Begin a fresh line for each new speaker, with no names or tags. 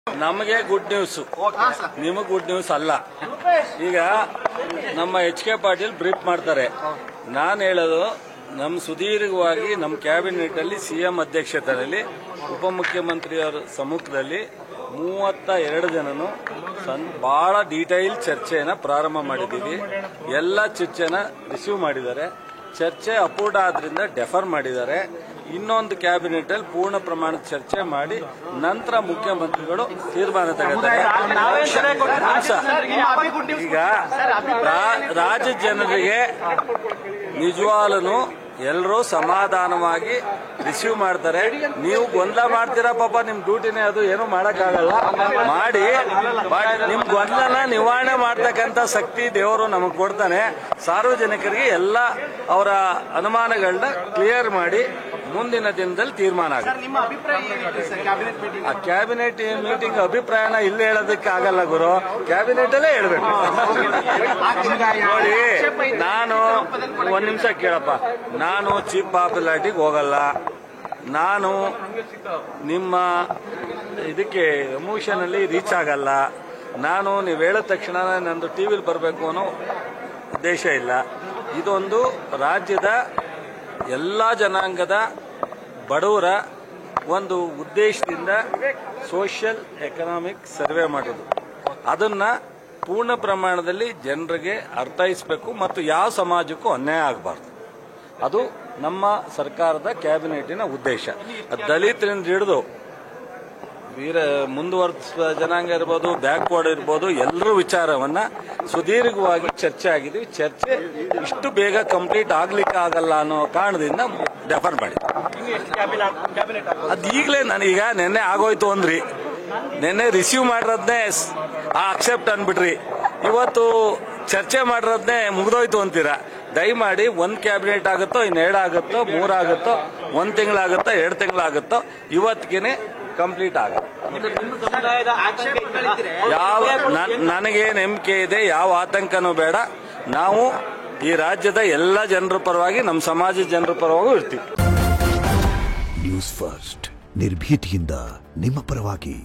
ನಮಗೆ good news, ನಿಮಗೆ good news ಅಲ್ಲ. ಈಗ ನಮ್ಮ HK ಪಾಟೀಲ್ ಬ್ರೀಫ್ ಮಾಡ್ತಾರೆ. ನಾನು ಹೇಳೋದು, ನಮ್ಮ ಸುದೀರ್ಘವಾಗಿ ನಮ್ಮ ಕ್ಯಾಬಿನೆಟ್ ಅಲ್ಲಿ CM ಅಧ್ಯಕ್ಷತೆಯಲ್ಲಿ ಉಪಮುಖ್ಯಮಂತ್ರಿಯವರ ಸಮ್ಮುಖದಲ್ಲಿ 32 ಜನನು ಬಹಳ ಡೀಟೈಲ್ ಚರ್ಚೆಯನ್ನು ಪ್ರಾರಂಭ ಮಾಡಿದ್ದೀವಿ. ಎಲ್ಲ ಚರ್ಚೆನ ರಿಸೀವ್ ಮಾಡಿದ್ದಾರೆ. ಚರ್ಚೆ ಅಪೂರ್ಣ ಆದ್ರಿಂದ ಡೆಫರ್ ಮಾಡಿದ್ದಾರೆ. ಇನ್ನೊಂದು ಕ್ಯಾಬಿನೆಟ್ ಅಲ್ಲಿ ಪೂರ್ಣ ಪ್ರಮಾಣದ ಚರ್ಚೆ ಮಾಡಿ ನಂತರ ಮುಖ್ಯಮಂತ್ರಿಗಳು ತೀರ್ಮಾನ ತಗೊಳ್ತಾರೆ. ಈಗ ರಾಜ್ಯ ಜನರಿಗೆ ನಿಜವಾಗ್ಲೂ ಎಲ್ಲರೂ ಸಮಾಧಾನವಾಗಿ ರಿಸೀವ್ ಮಾಡ್ತಾರೆ. ನೀವು ಗೊಂದಲ ಮಾಡ್ತೀರಾ, ಪಾಪ ನಿಮ್ ಡ್ಯೂಟಿನೇ ಅದು, ಏನೂ ಮಾಡಕ್ಕಾಗಲ್ಲ. ಮಾಡಿ ನಿಮ್ ಗೊಂದಲನ ನಿವಾರಣೆ ಮಾಡ್ತಕ್ಕಂಥ ಶಕ್ತಿ ದೇವರು ನಮಗ್ ಕೊಡ್ತಾನೆ. ಸಾರ್ವಜನಿಕರಿಗೆ ಎಲ್ಲ ಅವರ ಅನುಮಾನಗಳನ್ನ ಕ್ಲಿಯರ್ ಮಾಡಿ ಮುಂದಿನ ದಿನದಲ್ಲಿ ತೀರ್ಮಾನ ಆಗುತ್ತೆ. ಆ ಕ್ಯಾಬಿನೆಟ್ ಮೀಟಿಂಗ್ ಅಭಿಪ್ರಾಯನ ಇಲ್ಲಿ ಹೇಳೋದಕ್ಕೆ ಆಗಲ್ಲ ಗುರು, ಕ್ಯಾಬಿನೆಟ್ ಅಲ್ಲೇ ಹೇಳ್ಬೇಕು. ನೋಡಿ, ನಾನು ಒಂದ್ ನಿಮಿಷ ಕೇಳಪ್ಪ, ನಾನು ಚೀಫ್ ಪಾಪ್ಯುಲಾರಿಟಿಗೆ ಹೋಗಲ್ಲ. ನಾನು ನಿಮ್ಮ ಇದಕ್ಕೆ ಎಮೋಷನ್ ಅಲ್ಲಿ ರೀಚ್ ಆಗಲ್ಲ. ನಾನು ನೀವು ಹೇಳಿದ ತಕ್ಷಣ ನಂದು ಟಿವಿಲಿ ಬರಬೇಕು ಅನ್ನೋ ಉದ್ದೇಶ ಇಲ್ಲ. ಇದೊಂದು ರಾಜ್ಯದ ಎಲ್ಲ ಜನಾಂಗದ ಬಡವರ ಒಂದು ಉದ್ದೇಶದಿಂದ ಸೋಷಿಯಲ್ ಎಕನಾಮಿಕ್ ಸರ್ವೆ ಮಾಡೋದು. ಅದನ್ನ ಪೂರ್ಣ ಪ್ರಮಾಣದಲ್ಲಿ ಜನರಿಗೆ ಅರ್ಥೈಸಬೇಕು ಮತ್ತು ಯಾವ ಸಮಾಜಕ್ಕೂ ಅನ್ಯಾಯ ಆಗಬಾರ್ದು. ಅದು ನಮ್ಮ ಸರ್ಕಾರದ ಕ್ಯಾಬಿನೆಟಿನ ಉದ್ದೇಶ. ದಲಿತರಿಂದ ಹಿಡಿದು ಮುಂದುವರೆದ ಜನಾಂಗ ಇರ್ಬೋದು, ಬ್ಯಾಕ್ವರ್ಡ್ ಇರ್ಬೋದು, ಎಲ್ಲರ ವಿಚಾರವನ್ನ ಸುದೀರ್ಘವಾಗಿ ಚರ್ಚೆ ಆಗಿದ್ವಿ. ಚರ್ಚೆ ಇಷ್ಟು ಬೇಗ ಕಂಪ್ಲೀಟ್ ಆಗ್ಲಿಕ್ಕೆ ಆಗಲ್ಲ ಅನ್ನೋ ಕಾರಣದಿಂದ ಡೆಫರ್ ಮಾಡಿ. ಅದು ಈಗಲೇ ನನಗೀಗ ನಿನ್ನೆ ಆಗೋಯ್ತು ಅಂದ್ರಿ, ನಿನ್ನೆ ರಿಸೀವ್ ಮಾಡಿರೋದನ್ನೇ ಅಕ್ಸೆಪ್ಟ್ ಅಂದ್ಬಿಟ್ರಿ, ಇವತ್ತು ಚರ್ಚೆ ಮಾಡಿರೋದನ್ನೇ ಮುಗಿದೋಯ್ತು ಅಂತೀರಾ. ದಯಮಾಡಿ ಒಂದ್ ಕ್ಯಾಬಿನೆಟ್ ಆಗುತ್ತೋ, 2 ಆಗುತ್ತೋ, 3 ಆಗುತ್ತೋ, 1 ತಿಂಗಳಾಗುತ್ತೋ, 2 ತಿಂಗಳಾಗುತ್ತೋ, ಇವತ್ತಿಗೆ ಕಂಪ್ಲೀಟ್ ಆಗುತ್ತೆ. ಯಾವ ನನಗೆ ನಂಬಿಕೆ ಇದೆ, ಯಾವ ಆತಂಕನೂ ಬೇಡ. ನಾವು ಈ ರಾಜ್ಯದ ಎಲ್ಲ ಜನರ ಪರವಾಗಿ, ನಮ್ಮ ಸಮಾಜದ ಜನರ ಪರವಾಗೂ ಇರ್ತೀವಿ.
ನ್ಯೂಸ್ ಫಸ್ಟ್, ನಿರ್ಭೀತಿಯಿಂದ ನಿಮ್ಮ ಪರವಾಗಿ.